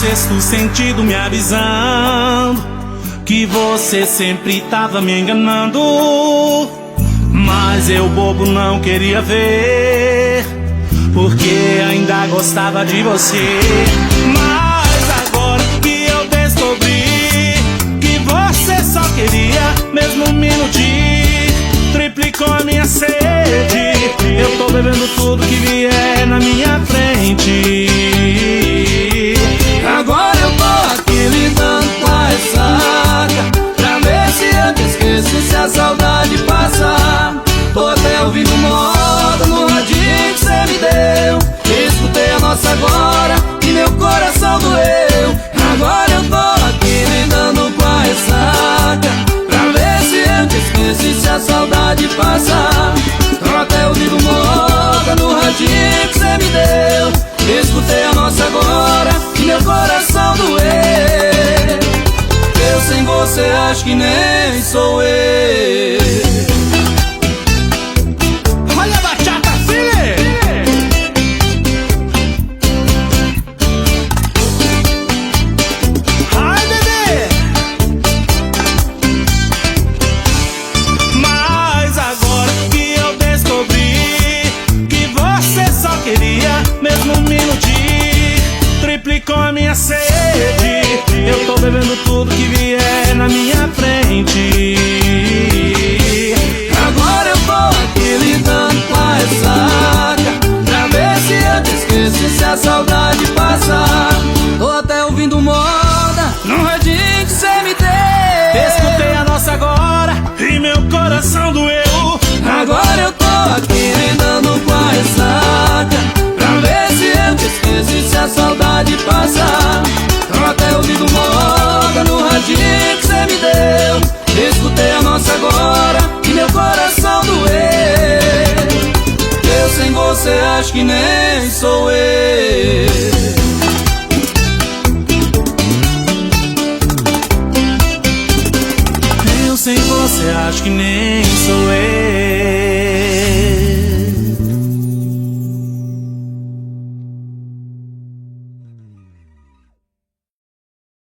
sexto sentido me avisando que você sempre tava me enganando, mas eu, bobo, não queria ver, porque ainda gostava de você. Mas agora que eu descobri que você só queria mesmo um minutinho, triplicou a minha sede. Eu tô bebendo tudo que vier na minha frente. Agora eu tô aqui lidando com a ressaca, pra ver se eu te esqueço, se a saudade passar. Tô até ouvindo moda no radinho que cê me deu. Escutei a nossa agora e meu coração doeu. Agora eu tô aqui lidando com a ressaca, pra ver se eu te esqueço e se a saudade passar. Tô até ouvindo moda no radinho que cê me deu. Escutei a nossa agora e meu coração doeu. Eu sem você acho que nem sou eu. Olha a bachata, filha! Ai, bebê! Mas agora que eu descobri que você só queria mesmo um minutinho, triplicou a minha sede. Eu tô bebendo tudo que vier na minha frente. Agora eu tô aqui lidando com a ressaca, pra ver se eu te esqueço e se a saudade passar. Tô até ouvindo moda no radinho que cê me deu. Escutei a nossa agora e meu coração doeu. Agora eu tô aqui lidando com a ressaca, pra ver se eu te esqueço e se a saudade passar. Tô até ouvindo moda no radinho que cê me deu. Escutei a nossa agora e meu coração doeu. Eu sem você acho que nem sou eu. Eu sem você acho que nem sou eu.